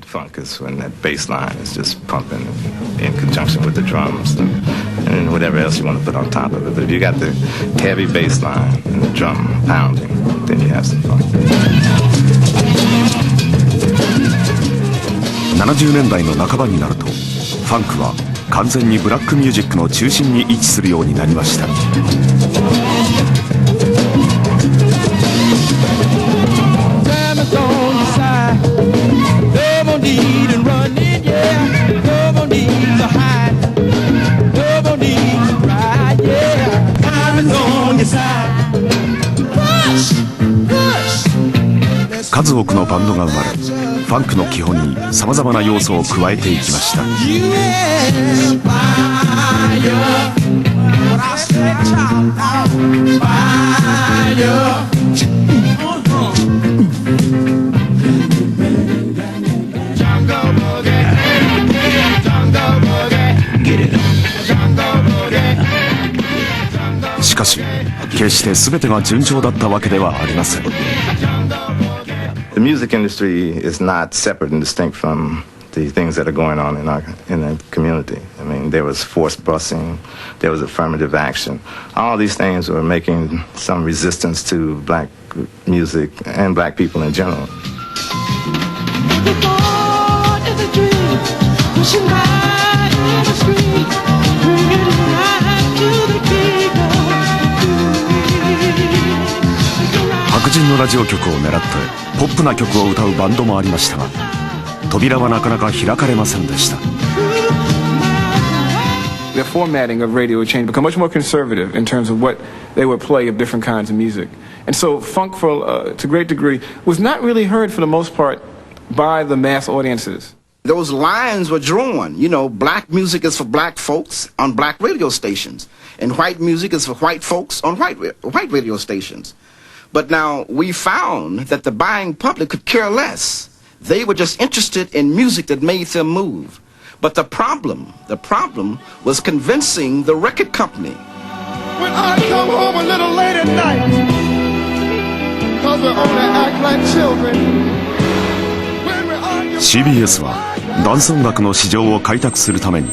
funk is when that bass line is just pumping in conjunction with the drums and whatever else you want to put on top of it. But if you got the heavy bass line and the drum pounding, then you have some funk. 70年代の半ばになるとファンクは完全にブラックミュージックの中心に位置するようになりました。数多くのバンドが生まれ、ファンクの基本にさまざまな要素を加えていきました。しかし、決して全てが順調だったわけではありません。The music industry is not separate and distinct from the things that are going on in the community. I mean, there was forced busing, there was affirmative action. All these things were making some resistance to black music and black people in general.「白人のラジオ局を狙ってポップな曲を歌うバンドもありましたが、扉はなかなか開かれませんでした。The formatting of radio changed, become much more conservative in terms of what they would play of different kinds of music. And so funk, to a great degree, was not really heard for the most part by the mass audiences. Those lines were drawn. You know, black music is for black folks on black radio stations, and white music is for white folks on white radio stations. But now we found that the buying public could care less. They were just interested in music that made them move. But the problem was convincing the record company. When I come home a little late at night, 'cause we only act like children. CBS はダンス音楽の市場を開拓するために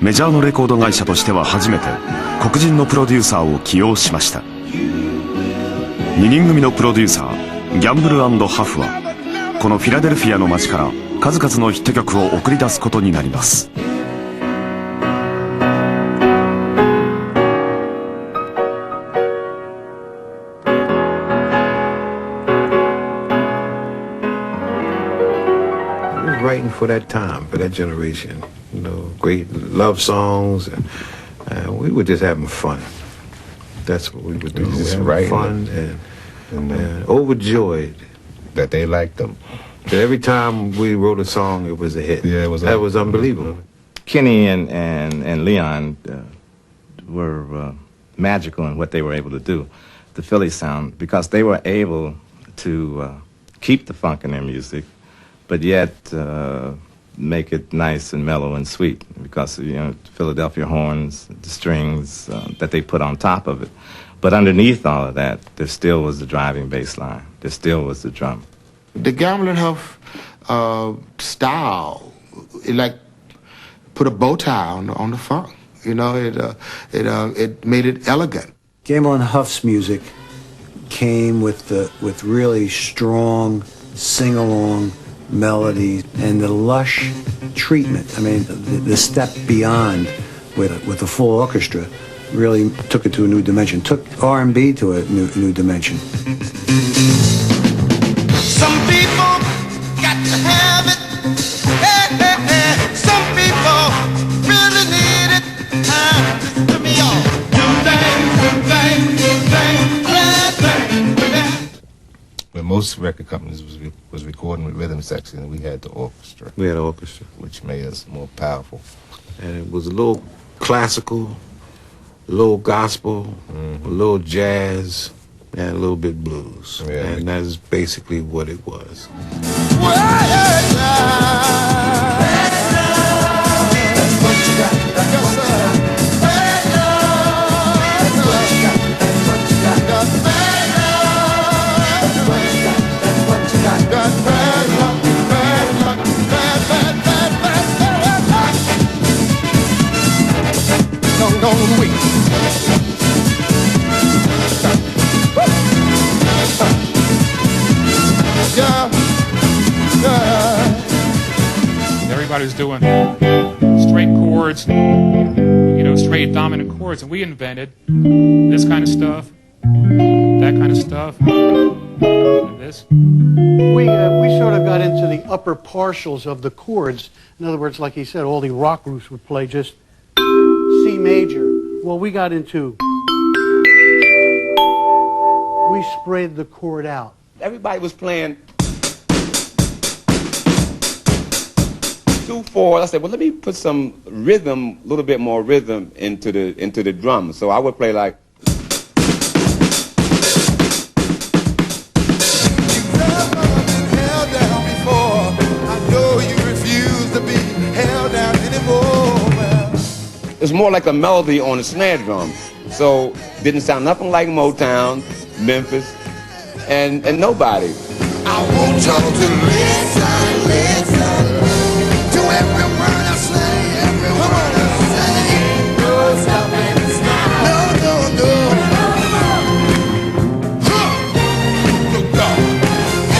メジャーのレコード会社としては初めて黒人のプロデューサーを起用しました。2人組のプロデューサーギャンブル&ハフはこのフィラデルフィアの街から数々のヒット曲を送り出すことになります。Writing for that time, for that generation, you know, great love songs, and we were just having fun. That's what we would do. Just having fun and overjoyed that they liked them. That every time we wrote a song, it was a hit. Yeah, that was unbelievable. Kenny and Leon were magical in what they were able to do, the Philly sound, because they were able to keep the funk in their music, but yet make it nice and mellow and sweet, because you know Philadelphia horns, the strings that they put on top of it. But underneath all of that, there still was the driving bass line. There still was the drum. The Gambling Huff style, it like put a bow tie on the funk. You know, it made it elegant. Gambling Huff's music came with really strong sing-along melody and the lush treatment. I mean, the step beyond with the full orchestra really took it to a new dimension, took R&B to a new dimension. Some people got to have it. Hey, hey, hey. Some people really need it. Listen to me, y'all. When most record companies was recording with rhythm section, we had the orchestra. We had an orchestra, which made us more powerful. And it was a little classical, a little gospel, a little jazz, and a little bit blues. Yeah, and that's basically what it was. everybody was doing straight chords, straight dominant chords, and we invented this kind of stuff, that kind of stuff, and this. We sort of got into the upper partials of the chords. In other words, like he said, all the rock groups would play just C major. Well, we got into, we sprayed the chord out. Everybody was playing 2/4. I said, well, let me put some rhythm, a little bit more rhythm into the drums. So I would play like. It's more like a melody on a snare drum. So didn't sound nothing like Motown, Memphis, and nobody. I want y'all to listen to every word I say, every word I say. No stopping now. No. Look up.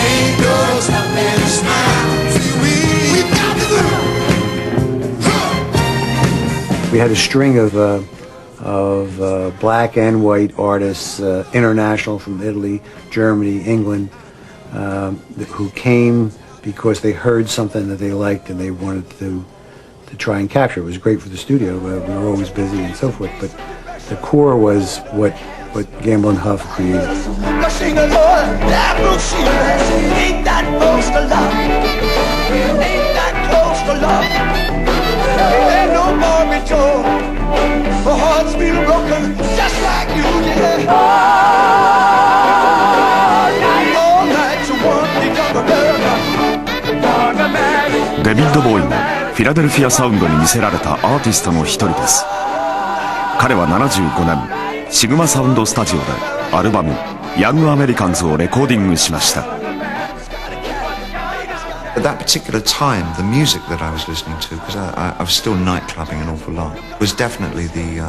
Ain't no stopping now. See, we got to go. We had a string of black and white artists, international from Italy, Germany, England, who came because they heard something that they liked and they wanted to try and capture. It was great for the studio. We were always busy and so forth, but the core was what Gamble and Huff created. Ain't that close to love? Ain't that close to love? Ain't no more return. My heart's been broken just like you did. All night you want me gonna burn. デビッド・ボーイもフィラデルフィアサウンドに魅せられたアーティストの一人です。彼は75年シグマサウンドスタジオでアルバム「ヤング・アメリカンズ」をレコーディングしました。At that particular time, the music that I was listening to, because I was still nightclubbing an awful lot, was definitely the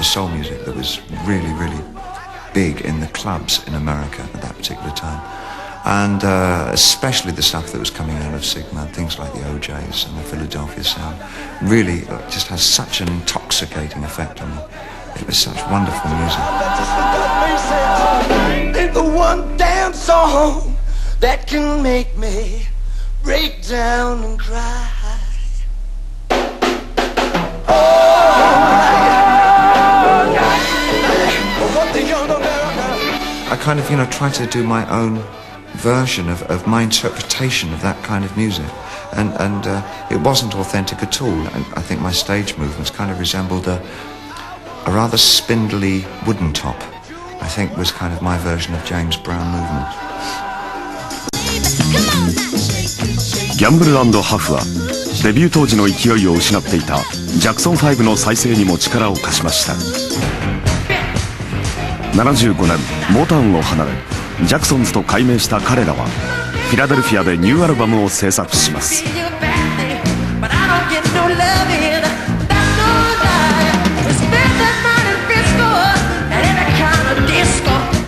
soul music that was really, really big in the clubs in America at that particular time. And especially the stuff that was coming out of Sigma, things like the OJs and the Philadelphia sound, really just has such an intoxicating effect on me. It was such wonderful music. The one damn song that can make me break down and cry. I kind of, try to do my own version of my interpretation of that kind of music, and it wasn't authentic at all. And I think my stage movements kind of resembled a rather spindly wooden top. I think was kind of my version of James Brown movement. ギャンブル&ハフはデビュー当時の勢いを失っていたジャクソン5の再生にも力を貸しました。75年モータウンを離れジャクソンズと改名した彼らはフィラデルフィアでニューアルバムを制作します。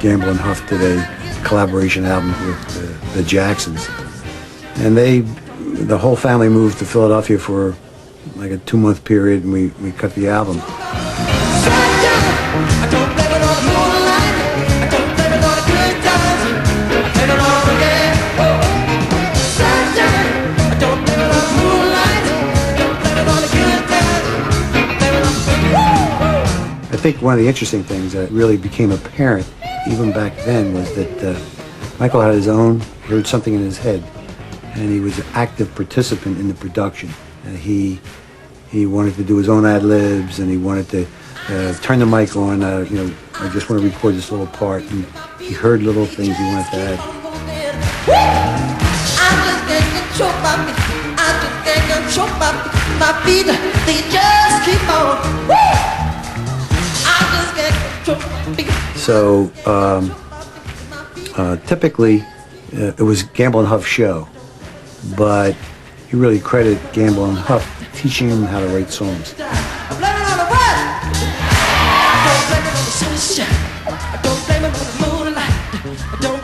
Gamble and Huff did a collaboration album with the Jacksons, and the whole family moved to Philadelphia for like a 2-month period, and we cut the album. I think one of the interesting things that really became apparent even back then was that Michael had his own, heard something in his head, and he was an active participant in the production. And he wanted to do his own ad-libs, and he wanted to turn the mic on, I just want to record this little part, and he heard little things he wanted to add. My feet, they just keep on. So typically it was Gamble and Huff's show, but you really credit Gamble and Huff teaching him how to write songs. I don't blame it on the moonlight. I don't